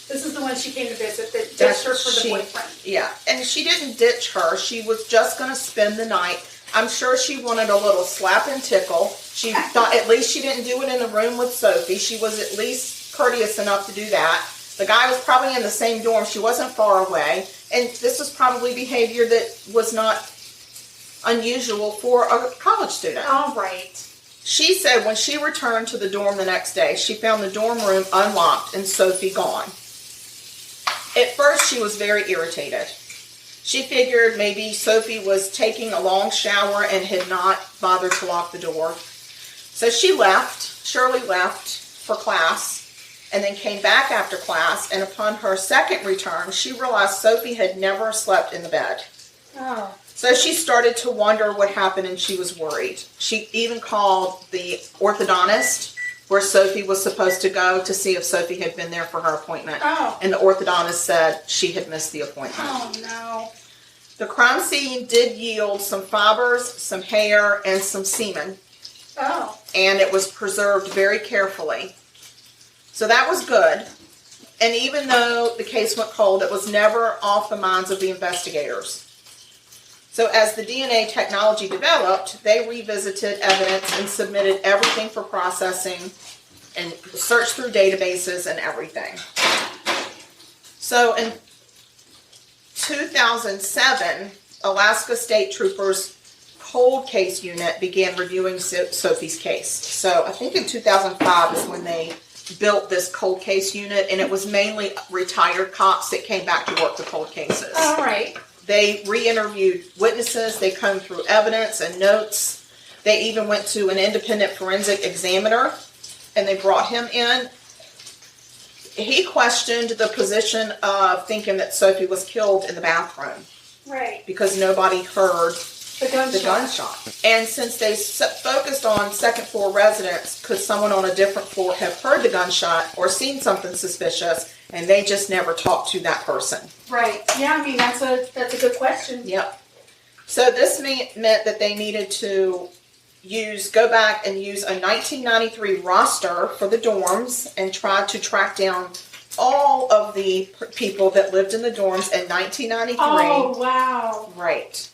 This is the one she came to visit that ditched her for the boyfriend. Yeah, and she didn't ditch her. She was just going to spend the night. I'm sure she wanted a little slap and tickle. She thought at least she didn't do it in the room with Sophie. She was at least courteous enough to do that. The guy was probably in the same dorm. She wasn't far away. And this was probably behavior that was not unusual for a college student. All right. She said when she returned to the dorm the next day, she found the dorm room unlocked and Sophie gone. At first, she was very irritated. She figured maybe Sophie was taking a long shower and had not bothered to lock the door. So Shirley left for class, and then came back after class, and upon her second return, she realized Sophie had never slept in the bed. Oh. So she started to wonder what happened, and she was worried. She even called the orthodontist where Sophie was supposed to go to see if Sophie had been there for her appointment. Oh. And the orthodontist said she had missed the appointment. Oh, no. The crime scene did yield some fibers, some hair, and some semen. Oh. And it was preserved very carefully. So that was good. And even though the case went cold, it was never off the minds of the investigators. So as the DNA technology developed, they revisited evidence and submitted everything for processing and searched through databases and everything. So in 2007, Alaska State Troopers cold case unit began reviewing Sophie's case. So I think in 2005 is when they built this cold case unit, and it was mainly retired cops that came back to work the cold cases. All right. They re-interviewed witnesses, they combed through evidence and notes. They even went to an independent forensic examiner, and they brought him in. He questioned the position of thinking that Sophie was killed in the bathroom. Right. Because nobody heard The gunshot. And since they focused on second floor residents, could someone on a different floor have heard the gunshot or seen something suspicious, and they just never talked to that person? Right. Yeah, I mean, that's a good question. Yep. So this meant that they needed to go back and use a 1993 roster for the dorms and try to track down all of the people that lived in the dorms in 1993. Oh, wow. Right.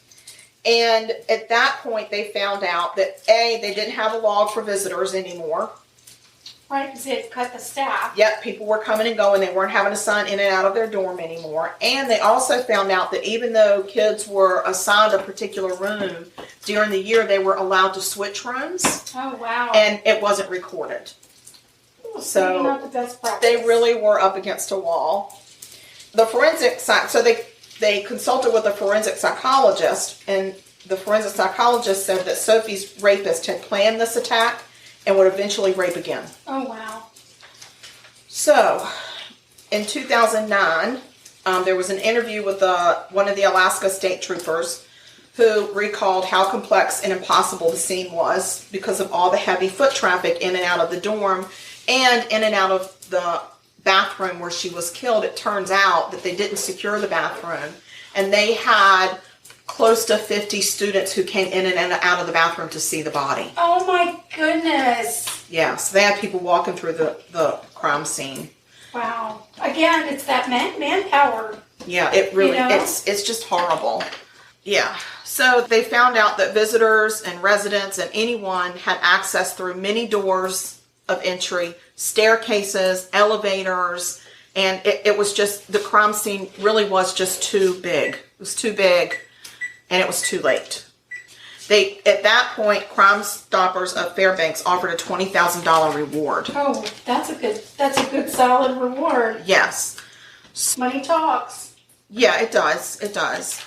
And at that point, they found out that, A, they didn't have a log for visitors anymore. Right, because they had cut the staff. Yep, people were coming and going. They weren't having to sign in and out of their dorm anymore. And they also found out that even though kids were assigned a particular room, during the year they were allowed to switch rooms. Oh, wow. And it wasn't recorded. So not the best practice. they really were up against a wall. The forensic side, so they consulted with a forensic psychologist, and the forensic psychologist said that Sophie's rapist had planned this attack and would eventually rape again. Oh, wow. So, in 2009, there was an interview with one of the Alaska State Troopers who recalled how complex and impossible the scene was because of all the heavy foot traffic in and out of the dorm and in and out of the bathroom where she was killed. It turns out that they didn't secure the bathroom, and they had close to 50 students who came in and out of the bathroom to see the body. Oh my goodness. Yeah, so they had people walking through the crime scene. Wow. Again, it's that manpower. Yeah, it really, it's just horrible. Yeah. So they found out that visitors and residents and anyone had access through many doors of entry, staircases, elevators, and it was just, the crime scene really was just too big. It was too big, and it was too late. At that point, Crime Stoppers of Fairbanks offered a $20,000 reward. Oh, that's a good solid reward. Yes. Money talks. Yeah, it does. It does.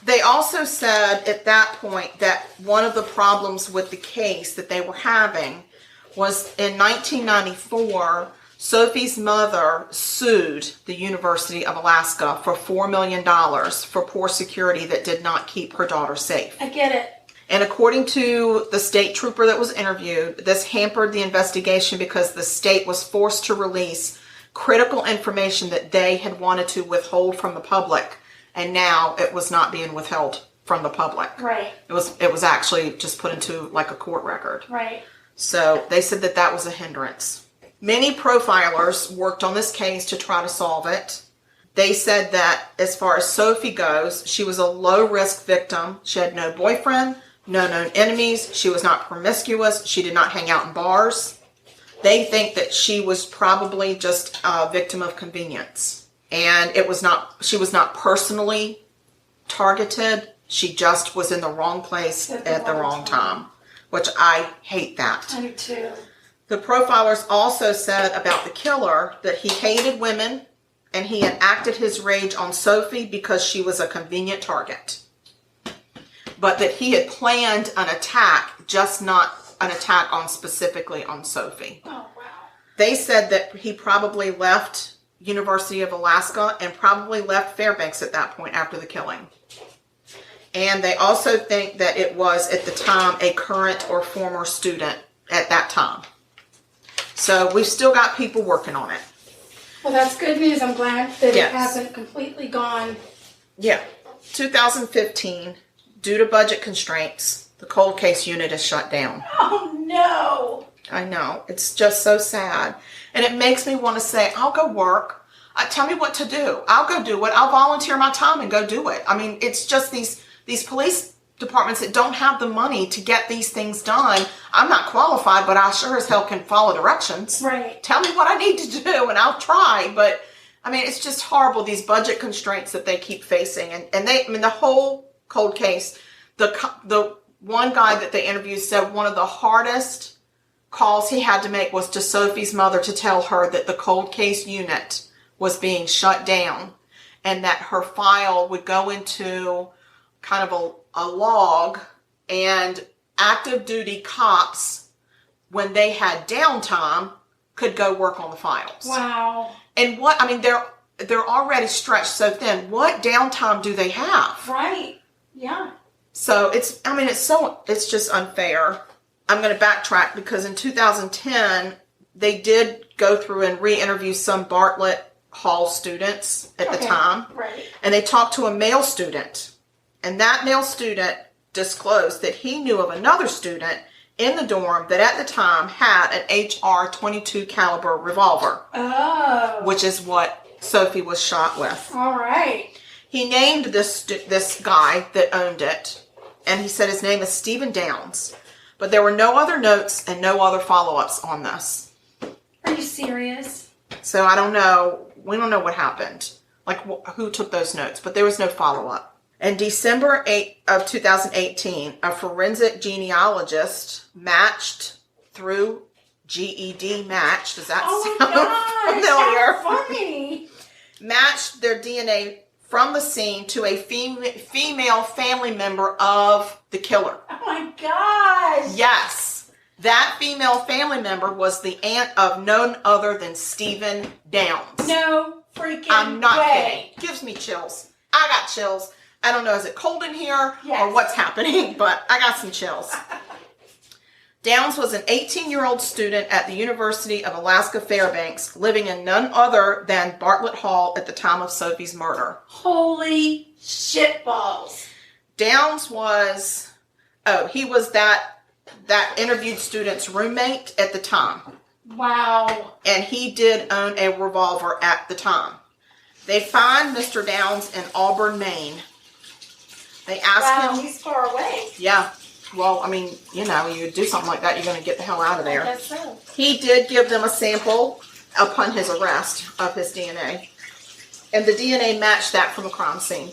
They also said at that point that one of the problems with the case that they were having was in 1994, Sophie's mother sued the University of Alaska for $4 million for poor security that did not keep her daughter safe. I get it. And according to the state trooper that was interviewed, this hampered the investigation because the state was forced to release critical information that they had wanted to withhold from the public, and now it was not being withheld from the public. Right. It was actually just put into like a court record. Right. So they said that was a hindrance. Many profilers worked on this case to try to solve it. They said that as far as Sophie goes, she was a low-risk victim. She had no boyfriend, no known enemies. She was not promiscuous. She did not hang out in bars. They think that she was probably just a victim of convenience. And she was not personally targeted. She just was in the wrong place at the wrong time, which I hate that. I do too. The profilers also said about the killer that he hated women and he had acted his rage on Sophie because she was a convenient target. But that he had planned an attack, just not an attack specifically on Sophie. Oh, wow. They said that he probably left University of Alaska and probably left Fairbanks at that point after the killing. And they also think that it was, at the time, a current or former student at that time. So we've still got people working on it. Well, that's good news. I'm glad that Yes. it hasn't completely gone. Yeah. 2015, due to budget constraints, the cold case unit is shut down. Oh, no. I know. It's just so sad. And it makes me want to say, I'll go work. Tell me what to do. I'll go do it. I'll volunteer my time and go do it. I mean, it's just these police departments that don't have the money to get these things done. I'm not qualified, but I sure as hell can follow directions. Right. Tell me what I need to do and I'll try. But I mean, it's just horrible, these budget constraints that they keep facing. And the whole cold case, the one guy that they interviewed said one of the hardest calls he had to make was to Sophie's mother to tell her that the cold case unit was being shut down and that her file would go into kind of a log, and active duty cops, when they had downtime, could go work on the files. Wow. And they're already stretched so thin. What downtime do they have? Right. Yeah. So it's just unfair. I'm going to backtrack because in 2010, they did go through and re-interview some Bartlett Hall students at the time. Right. And they talked to a male student. And that male student disclosed that he knew of another student in the dorm that at the time had an HR-22 caliber revolver. Oh. Which is what Sophie was shot with. All right. He named this guy that owned it, and he said his name is Stephen Downs. But there were no other notes and no other follow-ups on this. Are you serious? So I don't know. We don't know what happened. Like who took those notes, but there was no follow-up. In December 8 of 2018, a forensic genealogist matched through GED Match. Does that sound familiar? That's funny. Matched their DNA from the scene to a female family member of the killer. Oh my gosh. Yes. That female family member was the aunt of none other than Stephen Downs. No freaking I'm not way. kidding. Gives me chills. I got chills. I don't know, is it cold in here Yes. or what's happening, but I got some chills. Downs was an 18-year-old student at the University of Alaska Fairbanks, living in none other than Bartlett Hall at the time of Sophie's murder. Holy shitballs. Downs was, he was that interviewed student's roommate at the time. Wow. And he did own a revolver at the time. They find Mr. Downs in Auburn, Maine. They ask him. He's far away. Yeah. Well, I mean, you do something like that, you're going to get the hell out of there. I guess so. He did give them a sample upon his arrest of his DNA. And the DNA matched that from a crime scene.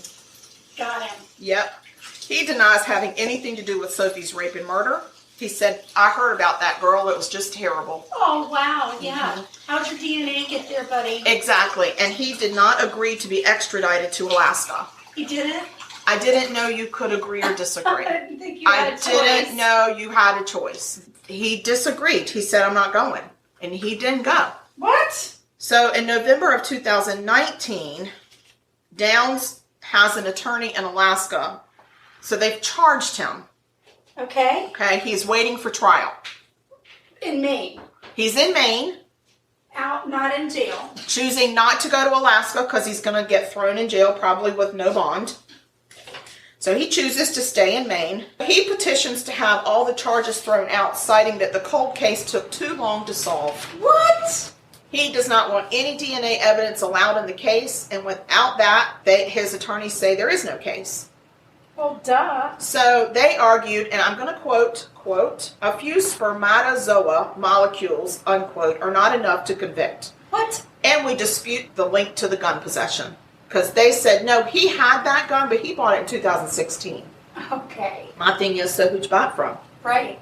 Got him. Yep. He denies having anything to do with Sophie's rape and murder. He said, I heard about that girl. It was just terrible. Oh, wow. Yeah. How'd your DNA get there, buddy? Exactly. And he did not agree to be extradited to Alaska. You didn't? I didn't know you could agree or disagree. I didn't think you had a choice. I didn't know you had a choice. He disagreed. He said, I'm not going. And he didn't go. What? So in November of 2019, Downs has an attorney in Alaska. So they've charged him. Okay. Okay. He's waiting for trial. In Maine. He's in Maine. Out, not in jail. Choosing not to go to Alaska because he's going to get thrown in jail, probably with no bond. So he chooses to stay in Maine. He petitions to have all the charges thrown out, citing that the cold case took too long to solve. What? He does not want any DNA evidence allowed in the case, and without that, his attorneys say there is no case. Well, duh. So they argued, and I'm going to quote, a few spermatozoa molecules, unquote, are not enough to convict. What? And we dispute the link to the gun possession. Because they said, no, he had that gun, but he bought it in 2016. Okay. My thing is, so who'd you buy it from? Right.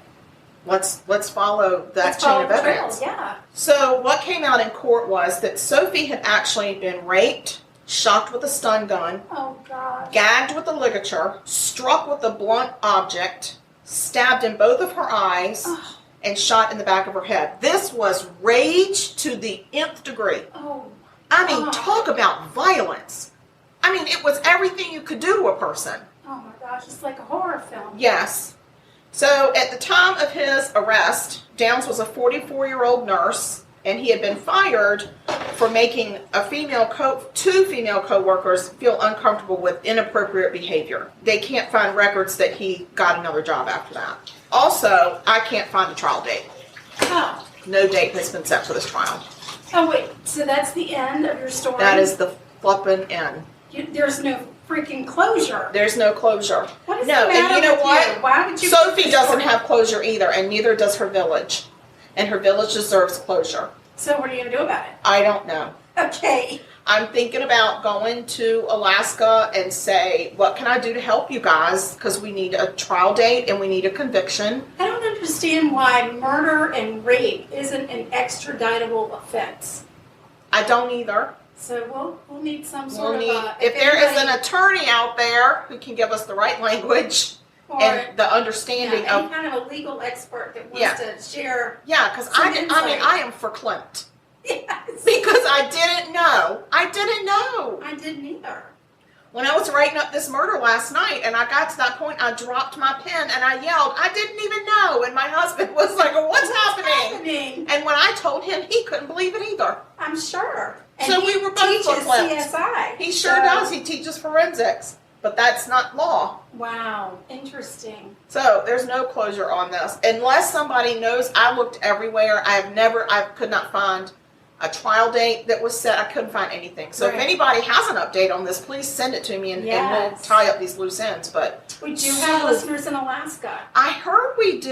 Let's follow that chain of evidence. Yeah. So what came out in court was that Sophie had actually been raped, shocked with a stun gun, Oh, God. gagged with a ligature, struck with a blunt object, stabbed in both of her eyes, and shot in the back of her head. This was rage to the nth degree. Oh. I mean, talk about violence. I mean, it was everything you could do to a person. Oh, my gosh, it's like a horror film. Yes. So at the time of his arrest, Downs was a 44-year-old nurse, and he had been fired for making two female co-workers feel uncomfortable with inappropriate behavior. They can't find records that he got another job after that. Also, I can't find a trial date. Oh. No date has been set for this trial. Oh, wait. So that's the end of your story? That is the flippin' end. There's no freaking closure. There's no closure. What is no, the matter and you know with what? You? Why would you? Sophie doesn't have closure either, and neither does her village. And her village deserves closure. So what are you going to do about it? I don't know. Okay. I'm thinking about going to Alaska and say, what can I do to help you guys? Because we need a trial date and we need a conviction. I don't understand why murder and rape isn't an extraditable offense. I don't either. So we'll need some sort of if there is an attorney out there who can give us the right language and the understanding any of kind of a legal expert that wants to share. Yeah, because I am verklempt. Yes. Because I didn't know. I didn't either. When I was writing up this murder last night and I got to that point, I dropped my pen and I yelled, I didn't even know. And my husband was like, what's happening? And when I told him, he couldn't believe it either. I'm sure. And so we were both verklempt. CSI. He sure does. He teaches forensics. But that's not law. Wow. Interesting. So there's no closure on this. Unless somebody knows, I looked everywhere. I could not find a trial date that was set. I couldn't find anything. So if anybody has an update on this, please send it to me and we'll tie up these loose ends. But we do have listeners in Alaska. I heard we do.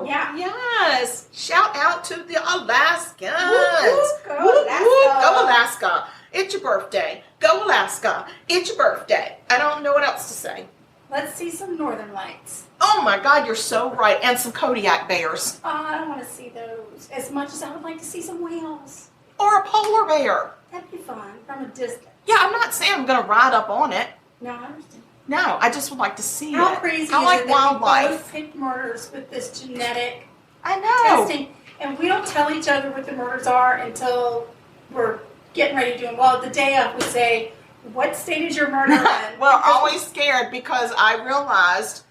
Yeah. Yes. Shout out to the Alaskans. Go Alaska. Go Alaska. It's your birthday. Go Alaska. It's your birthday. I don't know what else to say. Let's see some northern lights. Oh my God, you're so right. And some Kodiak bears. Oh, I don't want to see those as much as I would like to see some whales. Or a polar bear. That'd be fun from a distance. Yeah, I'm not saying I'm going to ride up on it. No, I understand. No, I just would like to see How it. crazy I is like it wildlife. that we both picked murders with this genetic I know. testing, and we don't tell each other what the murders are until we're getting ready to do them. Well, the day of, we say, what state is your murder in? Well, always scared because I realized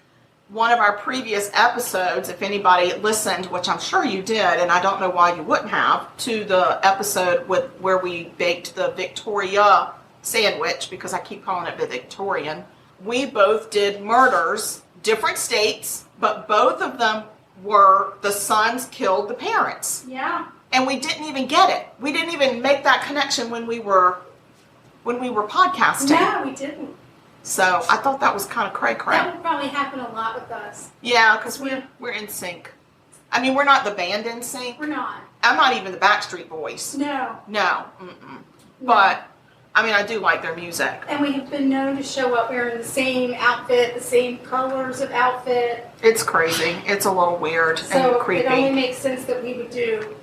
one of our previous episodes, if anybody listened, which I'm sure you did, and I don't know why you wouldn't have, to the episode where we baked the Victoria sandwich, because I keep calling it the Victorian. We both did murders, different states, but both of them were the sons killed the parents. Yeah. And we didn't even get it. We didn't even make that connection when we were podcasting. No, we didn't. So I thought that was kind of cray-cray. That would probably happen a lot with us. Yeah, because we're in sync. I mean, we're not the band in sync. We're not. I'm not even the Backstreet Boys. No. No. But, I mean, I do like their music. And we have been known to show up wearing the same outfit, the same colors of outfit. It's crazy. It's a little weird and creepy. So it only makes sense that we would do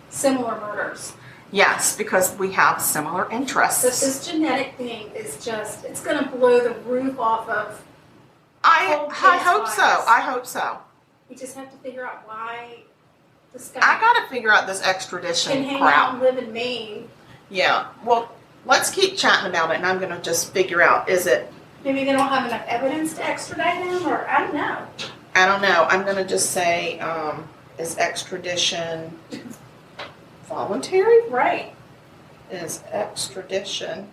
similar murders. Yes, because we have similar interests. This genetic thing is just, it's going to blow the roof off of. I hope so. I hope so. We just have to figure out why this guy. I got to figure out this extradition can hang crap. out and live in Maine. Yeah. Well, let's keep chatting about it, and I'm going to just figure out, is it. Maybe they don't have enough evidence to extradite him, or I don't know. I don't know. I'm going to just say, is extradition voluntary? Right. Is extradition.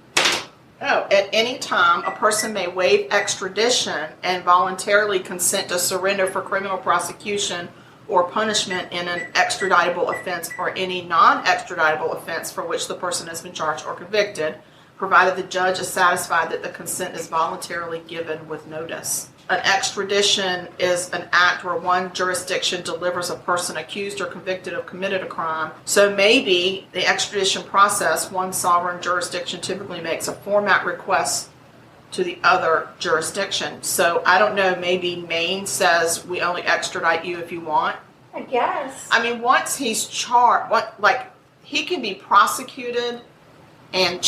Oh, at any time, a person may waive extradition and voluntarily consent to surrender for criminal prosecution or punishment in an extraditable offense or any non-extraditable offense for which the person has been charged or convicted, provided the judge is satisfied that the consent is voluntarily given with notice. An extradition is an act where one jurisdiction delivers a person accused or convicted of committed a crime. So maybe the extradition process, one sovereign jurisdiction typically makes a format request to the other jurisdiction. So I don't know, maybe Maine says we only extradite you if you want. I guess. I mean, once he's charged, he can be prosecuted and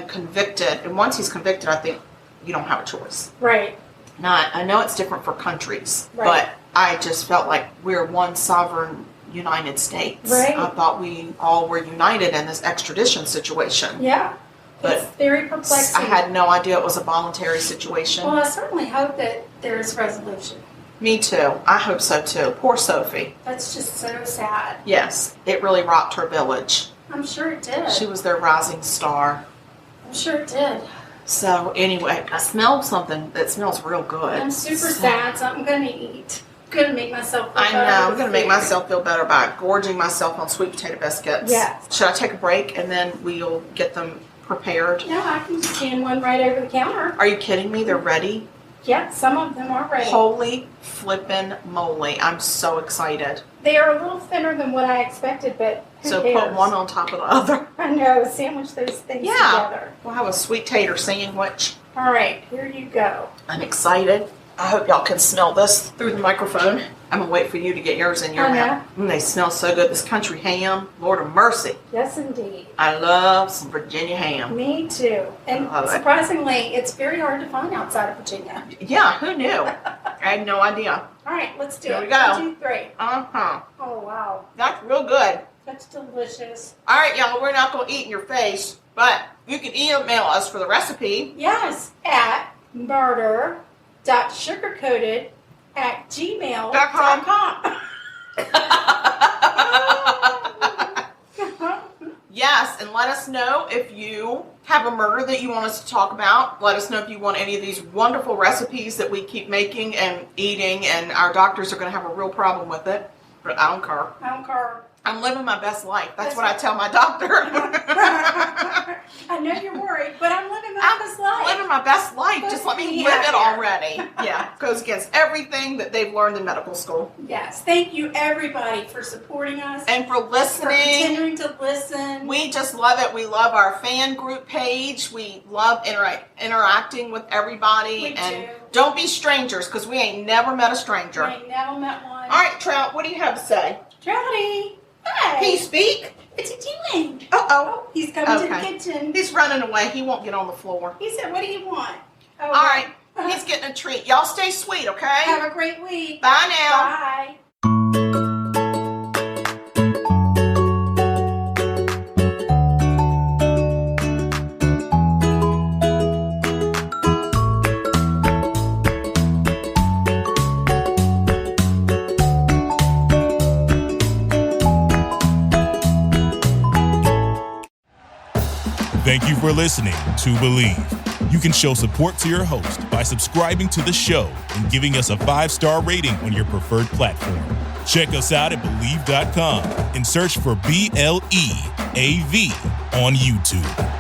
convicted. And once he's convicted, I think you don't have a choice. Right. Now, I know it's different for countries, right. But I just felt like we're one sovereign United States. Right. I thought we all were united in this extradition situation. Yeah. It's very perplexing. I had no idea it was a voluntary situation. Well, I certainly hope that there's resolution. Me too. I hope so too. Poor Sophie. That's just so sad. Yes, it really rocked her village. I'm sure it did. She was their rising star. I'm sure it did. So anyway, I smelled something that smells real good. I'm super sad, so I'm going to eat. I'm going to make myself feel I better. know. I'm going to make myself feel better by gorging myself on sweet potato biscuits. Yes. Should I take a break and then we'll get them prepared? No, I can scan one right over the counter. Are you kidding me? They're ready? Yeah, some of them are ready. Holy flippin' moly. I'm so excited. They are a little thinner than what I expected, but who So cares? put one on top of the other. I know, sandwich those things together. We'll have a sweet tater sandwich. All right, here you go. I'm excited. I hope y'all can smell this through the microphone. I'm going to wait for you to get yours in your I know. mouth. They smell so good. This country ham, Lord of mercy. Yes, indeed. I love some Virginia ham. Me too. And I love it. surprisingly, it's very hard to find outside of Virginia. Yeah, who knew? I had no idea. All right, let's do Here it. we go. 1, 2, 3. Uh-huh. Oh, wow. That's real good. That's delicious. All right, y'all, we're not going to eat in your face, but you can email us for the recipe. Yes, at murder.sugarcoated@gmail.com. Yes, and let us know if you have a murder that you want us to talk about. Let us know if you want any of these wonderful recipes that we keep making and eating, and our doctors are going to have a real problem with it. But I don't care. I don't care. I'm living my best life. That's what I tell my doctor. I know you're worried, but I'm living my best life. I'm living my best life. Just let me live it already. Yeah, goes against everything that they've learned in medical school. Yes, thank you everybody for supporting us. And for listening. For continuing to listen. We just love it. We love our fan group page. We love interacting with everybody. We and do. Don't be strangers, because we ain't never met a stranger. I ain't never met one. All right, Trout, what do you have to say? Trouty. Can Hey. you speak? What's he doing? Uh-oh. He's coming to the kitchen. He's running away. He won't get on the floor. He said, what do you want? Oh, All right. He's getting a treat. Y'all stay sweet, okay? Have a great week. Bye now. Bye. Thank you for listening to Believe. You can show support to your host by subscribing to the show and giving us a 5-star rating on your preferred platform. Check us out at Believe.com and search for BLEAV on YouTube.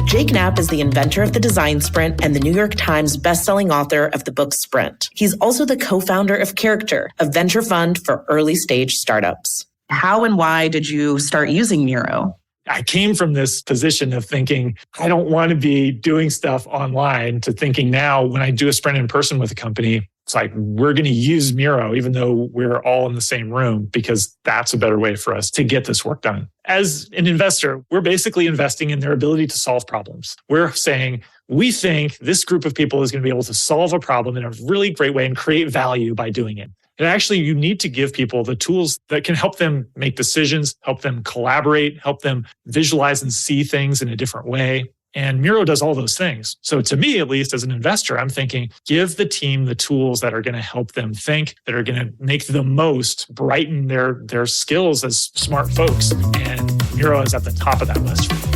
Jake Knapp is the inventor of the Design Sprint and the New York Times bestselling author of the book Sprint. He's also the co-founder of Character, a venture fund for early-stage startups. How and why did you start using Miro? I came from this position of thinking, I don't want to be doing stuff online, to thinking now when I do a sprint in person with a company, it's like, we're going to use Miro, even though we're all in the same room, because that's a better way for us to get this work done. As an investor, we're basically investing in their ability to solve problems. We're saying, we think this group of people is going to be able to solve a problem in a really great way and create value by doing it. And actually, you need to give people the tools that can help them make decisions, help them collaborate, help them visualize and see things in a different way. And Miro does all those things. So to me, at least as an investor, I'm thinking, give the team the tools that are going to help them think, that are going to make the most, brighten their skills as smart folks. And Miro is at the top of that list for me.